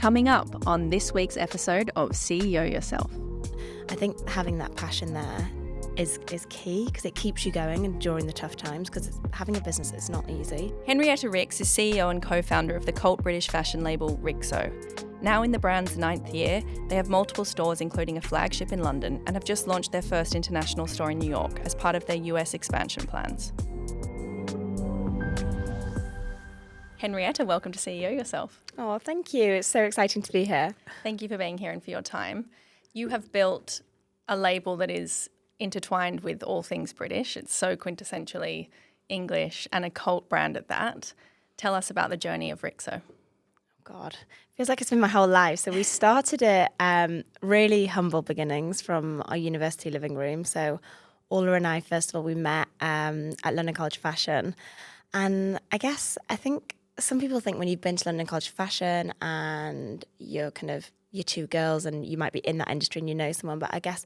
Coming up on this week's episode of CEO Yourself. I think having that passion there is key because it keeps you going and during the tough times, because having a business is not easy. Henrietta Rix is CEO and co-founder of the cult British fashion label RIXO. Now in the brand's 9th year, they have multiple stores including a flagship in London and have just launched their first international store in New York as part of their US expansion plans. Henrietta, welcome to CEO Yourself. Oh, thank you. It's so exciting to be here. Thank you for being here and for your time. You have built a label that is intertwined with all things British. It's so quintessentially English and a cult brand at that. Tell us about the journey of RIXO. God, feels like it's been my whole life. So we started it really humble beginnings from our university living room. So Ola and I, first of all, we met at London College of Fashion. And I think some people think when you've been to London College of Fashion and you're two girls and you might be in that industry and you know someone, but I guess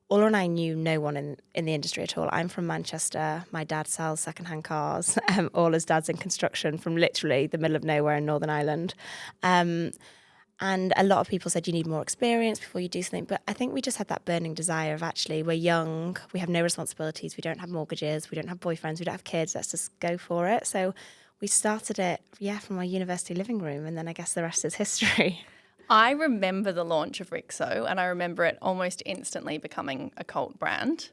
Ola and I knew no one in the industry at all. I'm from Manchester. My dad sells secondhand cars. Ola's dad's in construction from literally the middle of nowhere in Northern Ireland. And a lot of people said you need more experience before you do something. But I think we just had that burning desire of actually we're young, we have no responsibilities, we don't have mortgages, we don't have boyfriends, we don't have kids. Let's just go for it. So we started it, from our university living room, and then I guess the rest is history. I remember the launch of RIXO and I remember it almost instantly becoming a cult brand.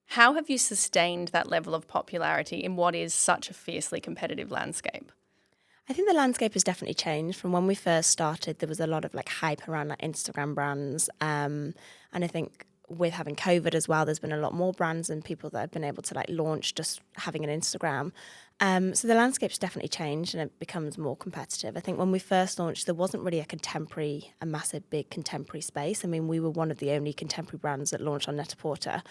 How have you sustained that level of popularity in what is such a fiercely competitive landscape? I think the landscape has definitely changed. From when we first started, there was a lot of hype around Instagram brands. And I think with having COVID as well, there's been a lot more brands and people that have been able to launch just having an Instagram. So the landscape's definitely changed and it becomes more competitive. I think when we first launched, there wasn't really a massive, big contemporary space. I mean, we were one of the only contemporary brands that launched on Net-a-Porter.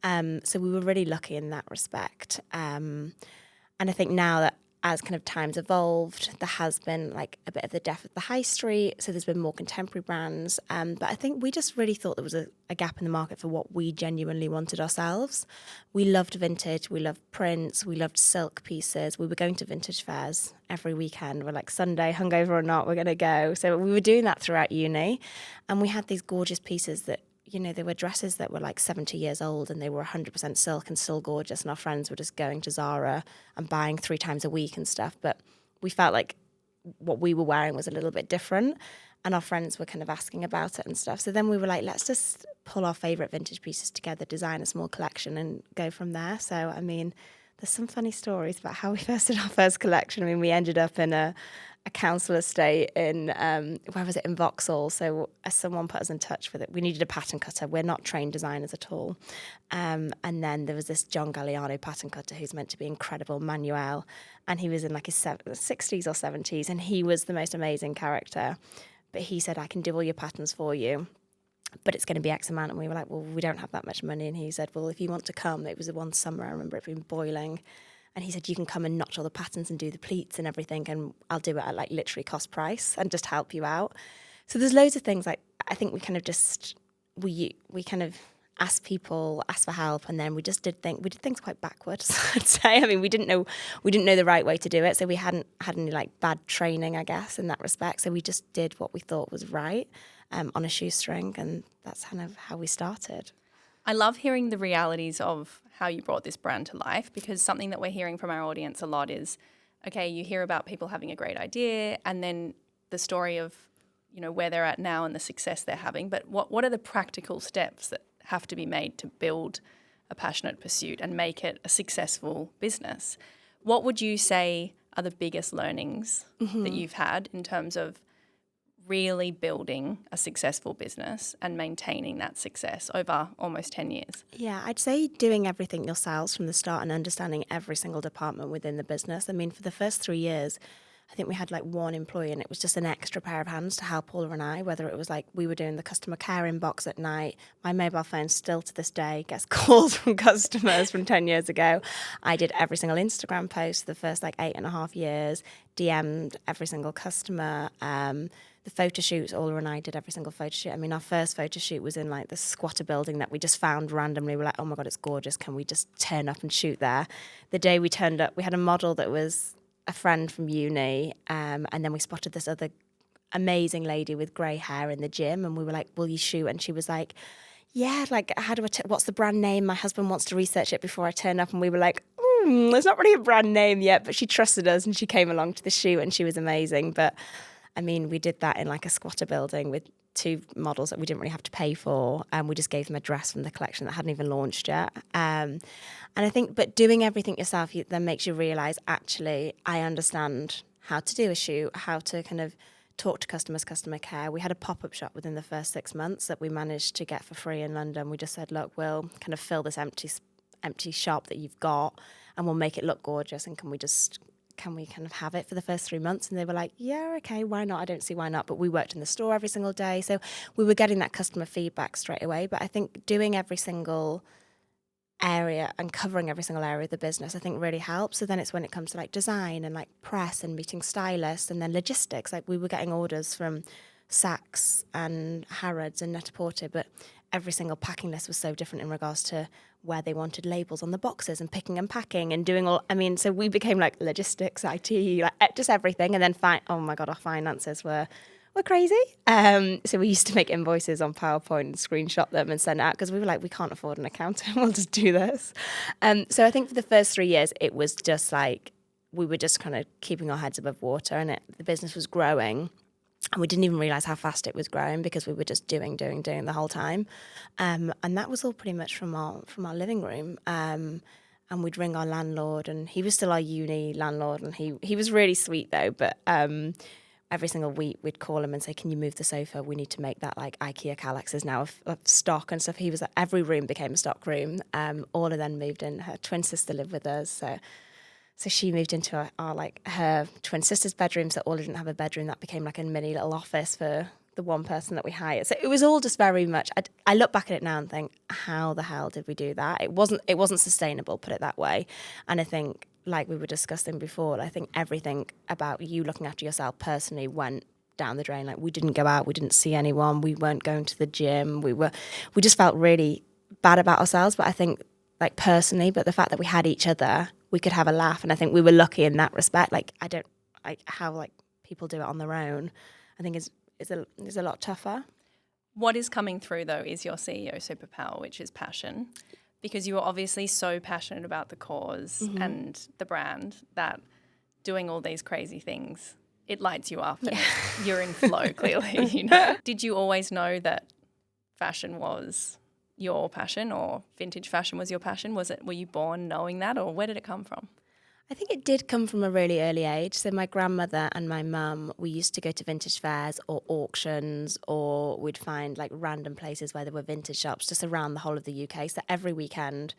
So we were really lucky in that respect. And I think now that as times evolved, there has been a bit of the death of the high street. So there's been more contemporary brands. But I think we just really thought there was a gap in the market for what we genuinely wanted ourselves. We loved vintage. We loved prints. We loved silk pieces. We were going to vintage fairs every weekend. We're Sunday, hungover or not, we're going to go. So we were doing that throughout uni. And we had these gorgeous pieces that, they were dresses that were 70 years old and they were 100% silk and still gorgeous. And our friends were just going to Zara and buying 3 times a week and stuff. But we felt like what we were wearing was a little bit different. And our friends were asking about it and stuff. So then we were let's just pull our favourite vintage pieces together, design a small collection and go from there. So, I mean, there's some funny stories about how we first did our first collection. I mean, we ended up in a council estate in, in Vauxhall. So someone put us in touch with it. We needed a pattern cutter. We're not trained designers at all. And then there was this John Galliano pattern cutter who's meant to be incredible, Manuel. And he was in his 60s or 70s. And he was the most amazing character. But he said, I can do all your patterns for you, but it's going to be X amount. And we were like, well, we don't have that much money. And he said, well, if you want to come, it was one summer, I remember it being boiling. And he said, you can come and notch all the patterns and do the pleats and everything. And I'll do it at literally cost price and just help you out. So there's loads of things I think we asked people, asked for help. And then we just did things quite backwards, I'd say. I mean, we didn't know the right way to do it. So we hadn't had any bad training, I guess, in that respect. So we just did what we thought was right on a shoestring. And that's how we started. I love hearing the realities of how you brought this brand to life, because something that we're hearing from our audience a lot is, okay, you hear about people having a great idea and then the story of, where they're at now and the success they're having. But what are the practical steps that have to be made to build a passionate pursuit and make it a successful business? What would you say are the biggest learnings that you've had in terms of really building a successful business and maintaining that success over almost 10 years? Yeah, I'd say doing everything yourselves from the start and understanding every single department within the business. I mean, for the first 3 years, I think we had one employee and it was just an extra pair of hands to help Paula and I, whether it was we were doing the customer care inbox at night. My mobile phone still to this day gets calls from customers from 10 years ago. I did every single Instagram post the first 8.5 years, DM'd every single customer. The photo shoots, Ola and I did every single photo shoot. I mean, our first photo shoot was in the squatter building that we just found randomly. We're oh my God, it's gorgeous. Can we just turn up and shoot there? The day we turned up, we had a model that was a friend from uni, and then we spotted this other amazing lady with grey hair in the gym, and we were like, will you shoot? And she was like, yeah, like, how do what's the brand name? My husband wants to research it before I turn up. And we were like, there's not really a brand name yet, but she trusted us and she came along to the shoot and she was amazing. But I mean, we did that in like a squatter building with 2 models that we didn't really have to pay for, and we just gave them a dress from the collection that hadn't even launched yet. And I think, but doing everything yourself then makes you realise, actually, I understand how to do a shoot, how to kind of talk to customers, customer care. We had a pop-up shop within the first 6 months that we managed to get for free in London. We just said, look, we'll kind of fill this empty shop that you've got and we'll make it look gorgeous, and can we kind of have it for the first 3 months? And they were like, yeah, okay, why not? I don't see why not. But we worked in the store every single day. So we were getting that customer feedback straight away. But I think doing every single area and covering every single area of the business, I think really helps. So then it's when it comes to like design and like press and meeting stylists and then logistics. Like we were getting orders from Saks and Harrods and Net-a-Porter, but every single packing list was so different in regards to where they wanted labels on the boxes and picking and packing and doing all, I mean, so we became like logistics, IT, like just everything. And then, oh my God, our finances were crazy. So we used to make invoices on PowerPoint and screenshot them and send out because we were like, we can't afford an accountant. We'll just do this. So I think for the first 3 years, it was just like, we were just kind of keeping our heads above water, and the business was growing. And we didn't even realise how fast it was growing because we were just doing the whole time. And that was all pretty much from our living room. And we'd ring our landlord, and he was still our uni landlord, and he was really sweet though. But every single week we'd call him and say, can you move the sofa? We need to make that like IKEA Kallaxes now of stock and stuff. He was like, every room became a stock room. Orla then moved in. Her twin sister lived with us. So she moved into our like her twin sister's bedroom. So Orla didn't have a bedroom. That became like a mini little office for the one person that we hired. So it was all just very much, I look back at it now and think, how the hell did we do that? It wasn't sustainable, put it that way. And I think, like we were discussing before, I think everything about you looking after yourself personally went down the drain. Like we didn't go out, we didn't see anyone, we weren't going to the gym, we just felt really bad about ourselves. But I think like personally, but the fact that we had each other, we could have a laugh. And I think we were lucky in that respect. Like how like people do it on their own, I think is a lot tougher. What is coming through though is your CEO superpower, which is passion. Because you are obviously so passionate about the cause and the brand that doing all these crazy things, it lights you up and you're in flow clearly, you know. Did you always know that fashion was your passion, or vintage fashion was your passion? Were you born knowing that, or where did it come from? I think it did come from a really early age. So my grandmother and my mum, we used to go to vintage fairs or auctions, or we'd find like random places where there were vintage shops just around the whole of the UK. So every weekend,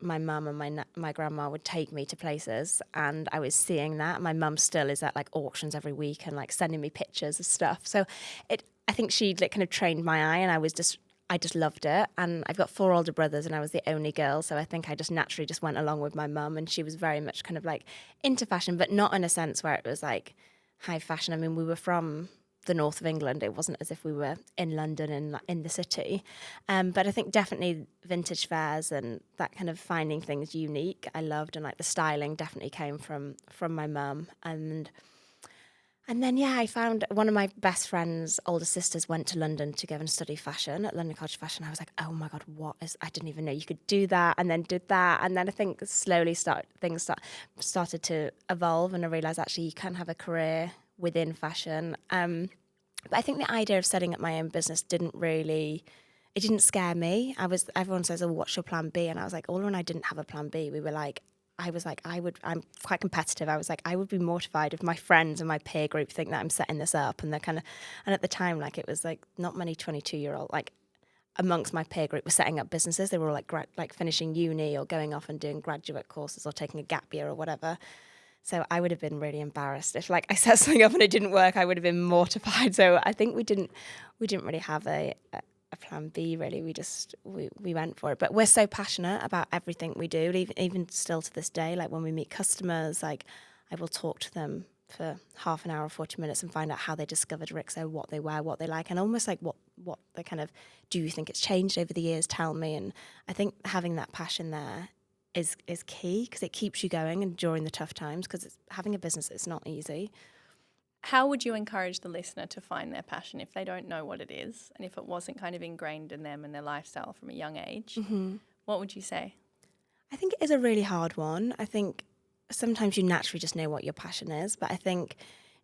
my mum and my grandma would take me to places, and I was seeing that. My mum still is at like auctions every week and like sending me pictures of stuff. So I think she like kind of trained my eye, and I just loved it. And I've got 4 older brothers and I was the only girl. So I think I just naturally just went along with my mum, and she was very much kind of like into fashion, but not in a sense where it was like high fashion. I mean, we were from the north of England. It wasn't as if we were in London and in the city. But I think definitely vintage fairs and that kind of finding things unique, I loved. And like the styling definitely came from my mum. And then, I found one of my best friend's older sisters went to London to go and study fashion at London College of Fashion. I was like, oh my God, I didn't even know you could do that, and then did that. And then I think slowly things started to evolve, and I realised actually you can have a career within fashion. But I think the idea of setting up my own business didn't scare me. Everyone says, oh, what's your plan B? And I was like, Ola and I didn't have a plan B. I'm quite competitive. I was like, I would be mortified if my friends and my peer group think that I'm setting this up. And and at the time, like it was like not many 22-year-old, like amongst my peer group were setting up businesses. They were all like finishing uni or going off and doing graduate courses or taking a gap year or whatever. So I would have been really embarrassed if like I set something up and it didn't work. I would have been mortified. So I think we didn't really have a plan B, really. We went for it. But we're so passionate about everything we do, even still to this day. Like when we meet customers, like I will talk to them for half an hour or 40 minutes and find out how they discovered RIXO, what they wear, what they like, and almost like what they kind of, do you think it's changed over the years? Tell me. And I think having that passion there is key, because it keeps you going and during the tough times, because having a business is not easy. How would you encourage the listener to find their passion if they don't know what it is and if it wasn't kind of ingrained in them and their lifestyle from a young age? What would you say? I think it is a really hard one. I think sometimes you naturally just know what your passion is, but I think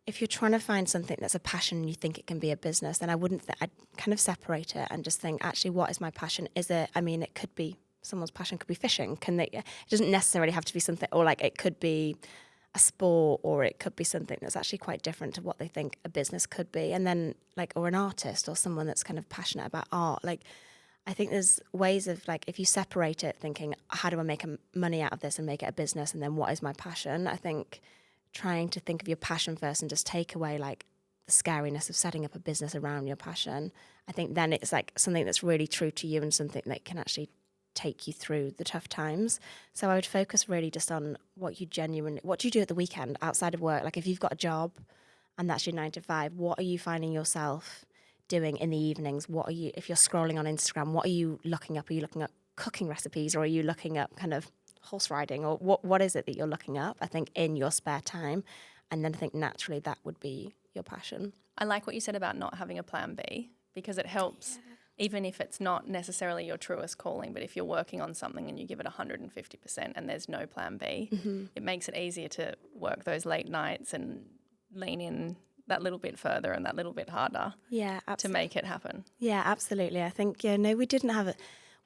if you're trying to find something that's a passion and you think it can be a business, then I'd kind of separate it and just think, actually, what is my passion? It could be someone's passion could be fishing. It doesn't necessarily have to be something, or like it could be a sport, or it could be something that's actually quite different to what they think a business could be. And then or an artist or someone that's kind of passionate about art. I think there's ways of if you separate it, thinking, how do I make money out of this and make it a business? And then what is my passion? I think trying to think of your passion first and just take away the scariness of setting up a business around your passion. I think then it's something that's really true to you and something that can actually take you through the tough times. So I would focus really just on what do you do at the weekend outside of work? If you've got a job and that's your 9 to 5, what are you finding yourself doing in the evenings? If you're scrolling on Instagram, what are you looking up? Are you looking up cooking recipes, or are you looking up kind of horse riding, or what is it that you're looking up, I think, in your spare time? And then I think naturally that would be your passion. I like what you said about not having a plan B, because it helps, even if it's not necessarily your truest calling, but if you're working on something and you give it 150% and there's no plan B, it makes it easier to work those late nights and lean in that little bit further and that little bit harder to make it happen. Yeah, absolutely. I think, we didn't have it.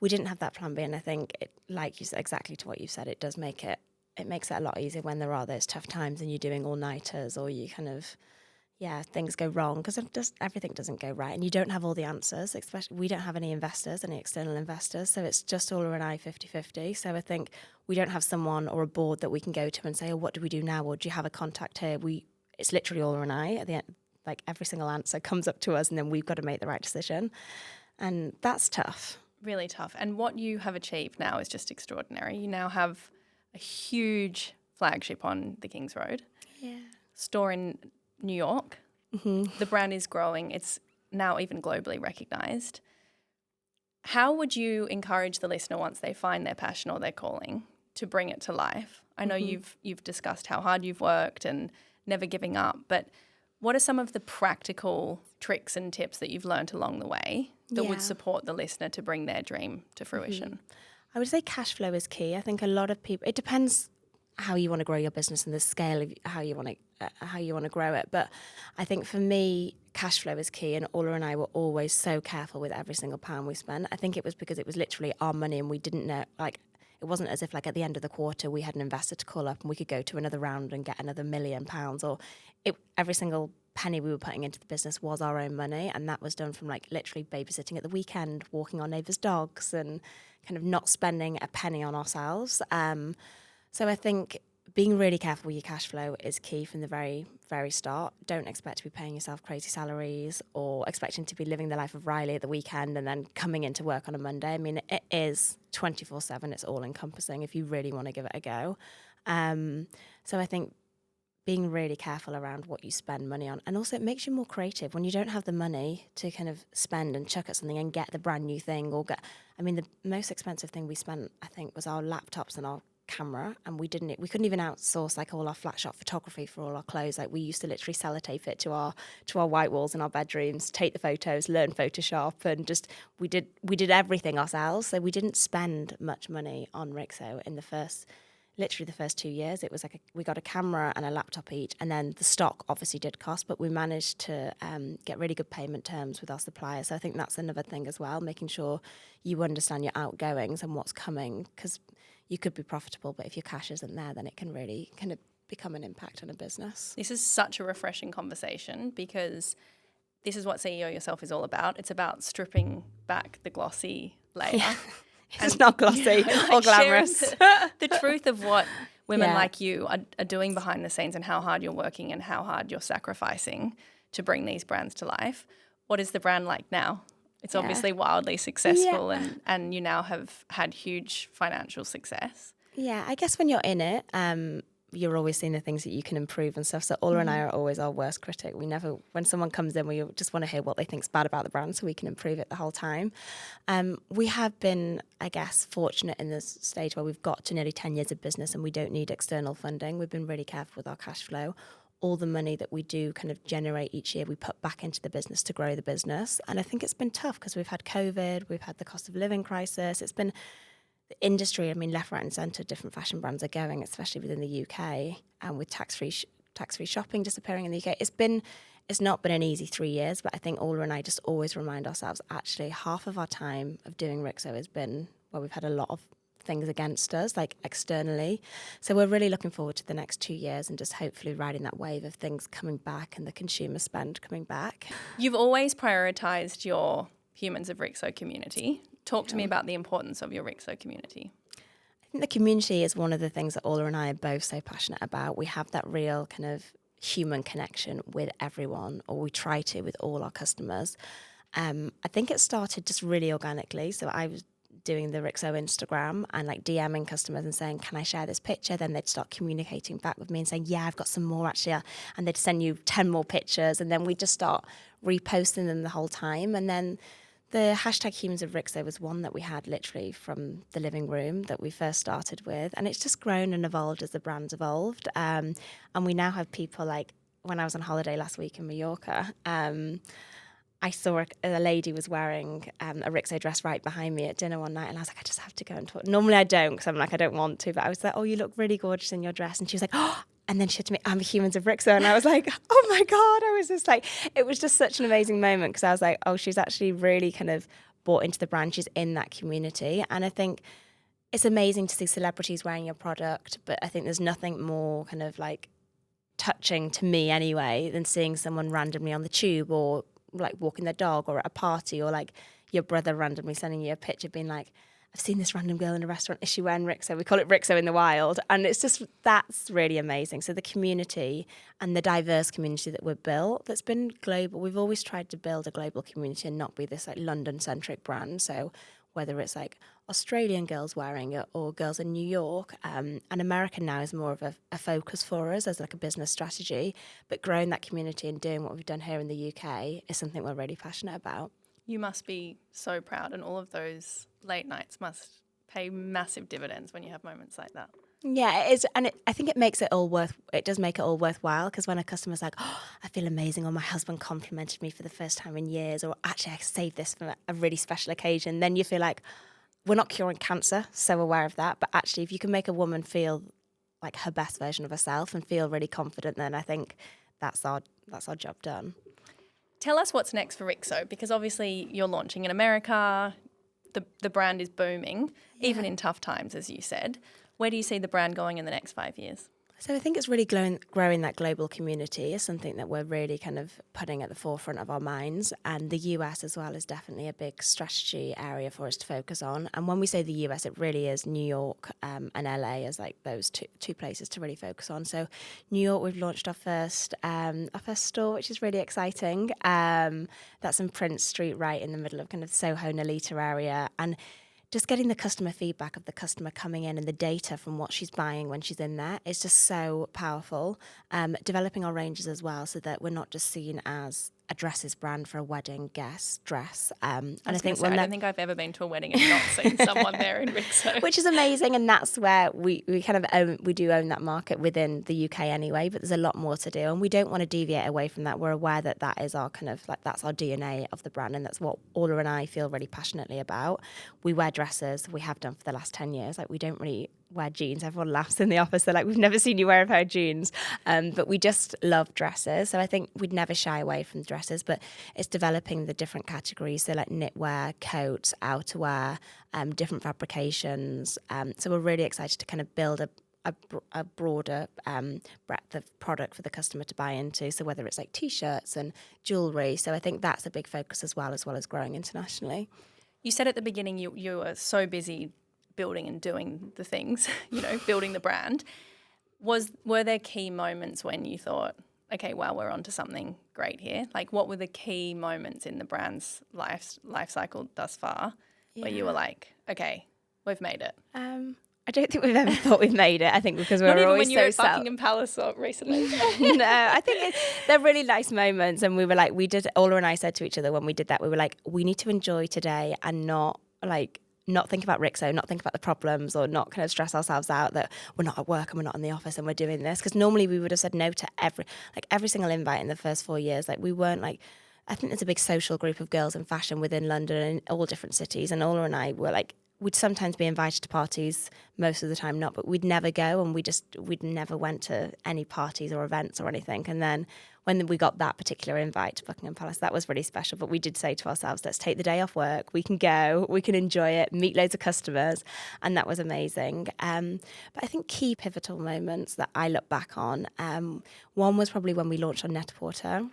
We didn't have that plan B, and I think, like you said, exactly to what you said, it makes it a lot easier when there are those tough times and you're doing all-nighters, or you kind of, things go wrong because everything doesn't go right and you don't have all the answers, especially we don't have any external investors, so it's just all and I 50-50. So I think we don't have someone or a board that we can go to and say, oh, what do we do now? Or do you have a contact here? It's literally all and I at the end, every single answer comes up to us and then we've got to make the right decision. And that's tough. Really tough. And what you have achieved now is just extraordinary. You now have a huge flagship on the King's Road. Store in New York. The brand is growing. It's now even globally recognised. How would you encourage the listener, once they find their passion or their calling, to bring it to life? I know you've discussed how hard you've worked and never giving up, but what are some of the practical tricks and tips that you've learned along the way that would support the listener to bring their dream to fruition? I would say cash flow is key. I think a lot of people, it depends how you want to grow your business and the scale of how you want to grow it. But I think for me, cash flow is key, and Ola and I were always so careful with every single pound we spent. I think it was because it was literally our money and we didn't know, it wasn't as if at the end of the quarter we had an investor to call up and we could go to another round and get another £1 million, or every single penny we were putting into the business was our own money, and that was done from literally babysitting at the weekend, walking our neighbours' dogs, and kind of not spending a penny on ourselves. So I think being really careful with your cash flow is key from the very, very start. Don't expect to be paying yourself crazy salaries or expecting to be living the life of Riley at the weekend and then coming into work on a Monday. I mean, it is 24/7. It's all encompassing if you really want to give it a go. So I think being really careful around what you spend money on, and also it makes you more creative when you don't have the money to kind of spend and chuck at something and get the brand new thing the most expensive thing we spent, I think, was our laptops and our camera, and we couldn't even outsource all our flat shot photography for all our clothes. We used to literally sellotape it to our white walls in our bedrooms, take the photos, learn Photoshop, and just we did everything ourselves. So we didn't spend much money on RIXO in the first 2 years. It was we got a camera and a laptop each, and then the stock obviously did cost, but we managed to get really good payment terms with our suppliers. So I think that's another thing as well, making sure you understand your outgoings and what's coming, because you could be profitable, but if your cash isn't there, then it can really kind of become an impact on a business. This is such a refreshing conversation, because this is what CEO Yourself is all about. It's about stripping back the glossy layer. Yeah. It's not glossy or glamorous. The truth of what women like you are doing behind the scenes, and how hard you're working and how hard you're sacrificing to bring these brands to life. What is the brand like now? It's obviously wildly successful, and you now have had huge financial success. Yeah, I guess when you're in it, you're always seeing the things that you can improve and stuff. So Ola and I are always our worst critic. When someone comes in, we just want to hear what they think's bad about the brand so we can improve it the whole time. We have been, I guess, fortunate in this stage where we've got to nearly 10 years of business and we don't need external funding. We've been really careful with our cash flow. all the money that we do kind of generate each year, we put back into the business to grow the business. And I think it's been tough because we've had COVID, we've had the cost of living crisis. It's been the industry, I mean, left, right and centre, different fashion brands are going, especially within the UK, and with tax-free shopping disappearing in the UK. It's not been an easy 3 years, but I think Ola and I just always remind ourselves, actually, half of our time of doing RIXO has been where we've had a lot of things against us, like externally. So we're really looking forward to the next 2 years and just hopefully riding that wave of things coming back and the consumer spend coming back. You've always prioritised your Humans of RIXO community. Talk to me about the importance of your RIXO community. I think the community is one of the things that Ola and I are both so passionate about. We have that real kind of human connection with everyone, or we try to with all our customers. I think it started just really organically. So I was doing the RIXO Instagram and like DMing customers and saying, can I share this picture? Then they'd start communicating back with me and saying, yeah, I've got some more actually. And they'd send you 10 more pictures. And then we'd just start reposting them the whole time. And then the hashtag Humans of RIXO was one that we had literally from the living room that we first started with. And it's just grown and evolved as the brand's evolved. And we now have people like, when I was on holiday last week in Mallorca, I saw a lady was wearing a RIXO dress right behind me at dinner one night, and I was like, I just have to go and talk. Normally I don't, because I'm like, I don't want to, but I was like, oh, you look really gorgeous in your dress. And she was like, oh, and then she said to me, I'm a Humans of RIXO. And I was like, oh my God. I was just like, it was just such an amazing moment, because I was like, oh, she's actually really kind of bought into the brand. She's in that community. And I think it's amazing to see celebrities wearing your product, but I think there's nothing more kind of like touching to me anyway than seeing someone randomly on the tube or like walking their dog or at a party, or like your brother randomly sending you a picture being like, I've seen this random girl in a restaurant, is she wearing RIXO? We call it RIXO in the wild. And it's just, that's really amazing. So the community and the diverse community that we've built, that's been global. We've always tried to build a global community and not be this like London-centric brand. So whether it's like Australian girls wearing it or girls in New York, and American now is more of a focus for us as like a business strategy, but growing that community and doing what we've done here in the UK is something we're really passionate about. You must be so proud, and all of those late nights must pay massive dividends when you have moments like that. Yeah, it is, and I think it does make it all worthwhile, because when a customer's like, oh, I feel amazing, or my husband complimented me for the first time in years, or actually I saved this for a really special occasion, then you feel like, we're not curing cancer, so aware of that, but actually if you can make a woman feel like her best version of herself and feel really confident, then I think that's our job done. Tell us what's next for RIXO, because obviously you're launching in America, the brand is booming, even in tough times, as you said. Where do you see the brand going in the next 5 years? So I think it's really growing that global community is something that we're really kind of putting at the forefront of our minds. And the US as well is definitely a big strategy area for us to focus on. And when we say the US, it really is New York and LA as like those two places to really focus on. So New York, we've launched our first store, which is really exciting. That's in Prince Street, right in the middle of kind of Soho, Nolita area. And just getting the customer feedback of the customer coming in and the data from what she's buying when she's in there is just so powerful. Developing our ranges as well, so that we're not just seen as a dresses brand for a wedding guest dress. And I think I don't think I've ever been to a wedding and not seen someone there in RIXO. Which is amazing, and that's where we kind of we do own that market within the UK anyway, but there's a lot more to do, and we don't want to deviate away from that. We're aware that that is our kind of like, that's our DNA of the brand, and that's what Ola and I feel really passionately about. We wear dresses, we have done for the last 10 years. Like, we don't really wear jeans. Everyone laughs in the office. They're like, we've never seen you wear a pair of jeans. But we just love dresses. So I think we'd never shy away from the dresses, but it's developing the different categories. So like knitwear, coats, outerwear, different fabrications. So we're really excited to kind of build a broader breadth of product for the customer to buy into. So whether it's like T-shirts and jewellery. So I think that's a big focus as well as growing internationally. You said at the beginning you were so busy building and doing the things, building the brand. Were there key moments when you thought, okay, well, we're onto something great here? Like, what were the key moments in the brand's life cycle thus far where you were like, okay, we've made it? I don't think we've ever thought we've made it. I think because we're always when you were at Buckingham Palace recently. No, I think they're really nice moments. And we were like, Ola and I said to each other when we did that, we were like, we need to enjoy today and not not think about RIXO, not think about the problems, or not kind of stress ourselves out that we're not at work and we're not in the office and we're doing this. Because normally we would have said no to every single invite in the first 4 years. Like we weren't like, I think there's a big social group of girls in fashion within London and all different cities. And Ola and I were like, we'd sometimes be invited to parties, most of the time not, but we'd never go, and we'd never went to any parties or events or anything. And then when we got that particular invite to Buckingham Palace, that was really special. But we did say to ourselves, let's take the day off work. We can go, we can enjoy it, meet loads of customers. And that was amazing. But I think key pivotal moments that I look back on, one was probably when we launched on Net-a-Porter.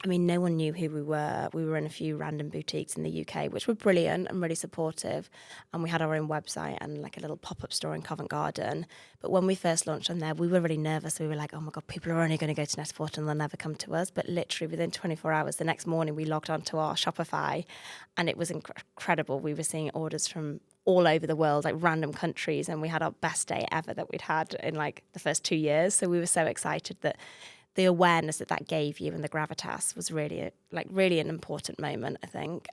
I mean, no one knew who we were. We were in a few random boutiques in the UK, which were brilliant and really supportive. And we had our own website and like a little pop-up store in Covent Garden. But when we first launched on there, we were really nervous. We were like, oh my God, people are only going to go to Net-a-Porter and they'll never come to us. But literally within 24 hours, the next morning, we logged onto our Shopify and it was incredible. We were seeing orders from all over the world, like random countries. And we had our best day ever that we'd had in like the first 2 years. So we were so excited that the awareness that gave you and the gravitas was really an important moment, I think.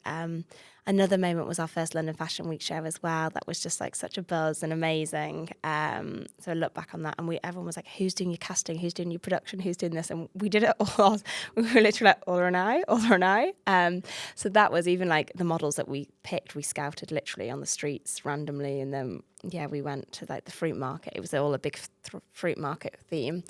Another moment was our first London Fashion Week show as well. That was just like such a buzz and amazing. So I look back on that and everyone was like, who's doing your casting? Who's doing your production? Who's doing this? And we did it all. We were literally like, Ola and I. So that was even like the models that we picked, we scouted literally on the streets randomly. And then, we went to like the fruit market. It was all a big fruit market theme.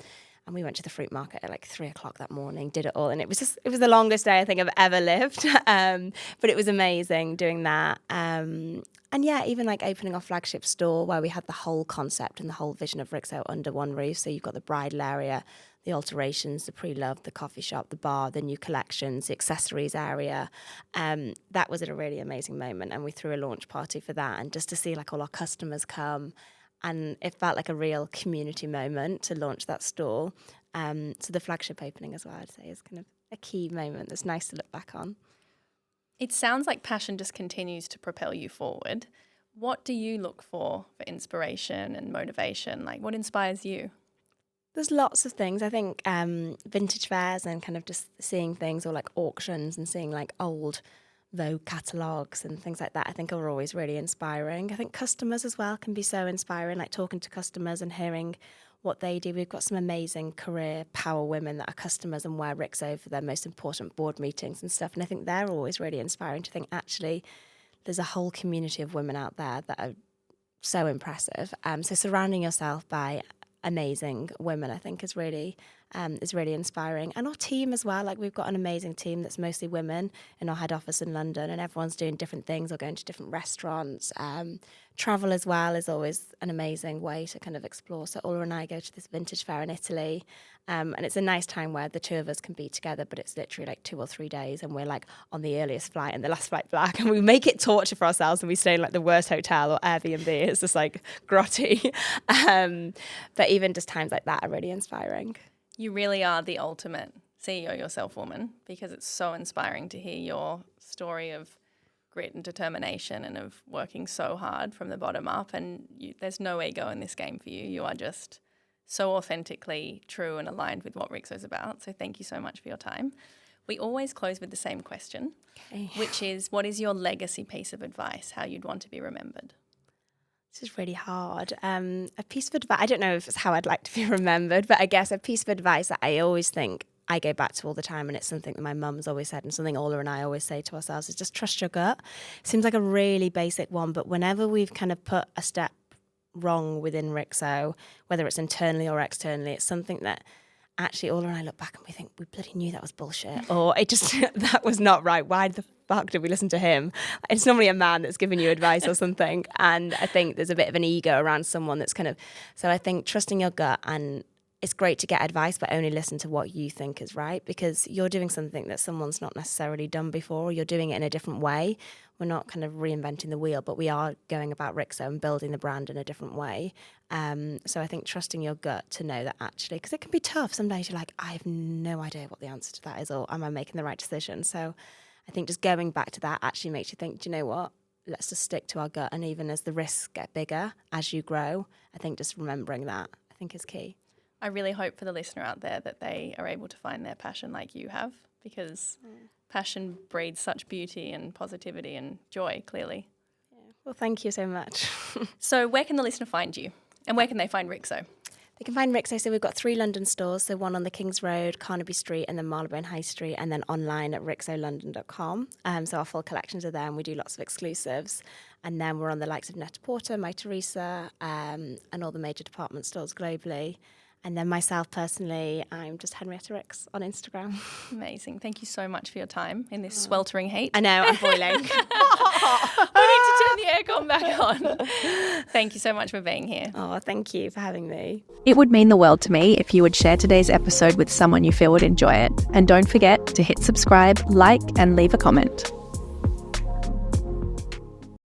And we went to the fruit market at like 3:00 that morning, did it all. And it was the longest day I think I've ever lived. But it was amazing doing that. And even like opening our flagship store where we had the whole concept and the whole vision of RIXO under one roof. So you've got the bridal area, the alterations, the pre-love, the coffee shop, the bar, the new collections, the accessories area. That was a really amazing moment. And we threw a launch party for that. And just to see like all our customers come, and it felt like a real community moment to launch that store. So the flagship opening as well, I'd say, is kind of a key moment that's nice to look back on. It sounds like passion just continues to propel you forward. What do you look for inspiration and motivation? Like, what inspires you? There's lots of things. I think vintage fairs and kind of just seeing things, or like auctions and seeing like old Vogue catalogues and things like that, I think are always really inspiring. I think customers as well can be so inspiring, like talking to customers and hearing what they do. We've got some amazing career power women that are customers and wear RIXO for their most important board meetings and stuff. And I think they're always really inspiring to think, actually, there's a whole community of women out there that are so impressive. So surrounding yourself by amazing women, I think, is really inspiring. And our team as well, like we've got an amazing team that's mostly women in our head office in London, and everyone's doing different things or going to different restaurants. Travel as well is always an amazing way to kind of explore. So Ola and I go to this vintage fair in Italy, and it's a nice time where the two of us can be together, but it's literally like 2 or 3 days, and we're like on the earliest flight and the last flight back, and we make it torture for ourselves, and we stay in like the worst hotel or Airbnb. It's just like grotty. But even just times like that are really inspiring. You really are the ultimate CEO yourself woman, because it's so inspiring to hear your story of grit and determination and of working so hard from the bottom up. And there's no ego in this game for you. You are just so authentically true and aligned with what RIXO is about. So thank you so much for your time. We always close with the same question, which is, what is your legacy piece of advice, how you'd want to be remembered? This is really hard. A piece of advice, I don't know if it's how I'd like to be remembered, but I guess a piece of advice that I always think I go back to all the time, and it's something that my mum's always said and something Ola and I always say to ourselves, is just trust your gut. Seems like a really basic one, but whenever we've kind of put a step wrong within RIXO, whether it's internally or externally, it's something that actually Ola and I look back and we think, we bloody knew that was bullshit, or it just, that was not right. Why the fuck did we listen to him? It's normally a man that's giving you advice or something. And I think there's a bit of an ego around someone that's kind of, so I think trusting your gut, and it's great to get advice, but only listen to what you think is right, because you're doing something that someone's not necessarily done before, or you're doing it in a different way. We're not kind of reinventing the wheel, but we are going about RIXO and building the brand in a different way. So I think trusting your gut to know that actually, because it can be tough. Some days you're like, I have no idea what the answer to that is, or am I making the right decision? So I think just going back to that actually makes you think, do you know what? Let's just stick to our gut. And even as the risks get bigger, as you grow, I think just remembering that, I think, is key. I really hope for the listener out there that they are able to find their passion like you have, because passion breeds such beauty and positivity and joy, clearly. Yeah. Well, thank you so much. So where can the listener find you? And where can they find RIXO? They can find RIXO, so we've got 3 London stores, so one on the King's Road, Carnaby Street, and then Marylebone High Street, and then online at rixolondon.com. So our full collections are there, and we do lots of exclusives. And then we're on the likes of Net-a-Porter, My Teresa, and all the major department stores globally. And then myself personally, I'm just Henrietta Rix on Instagram. Amazing. Thank you so much for your time in this sweltering heat. I know, I'm boiling. We need to turn the aircon back on. Thank you so much for being here. Oh, thank you for having me. It would mean the world to me if you would share today's episode with someone you feel would enjoy it. And don't forget to hit subscribe, like, and leave a comment.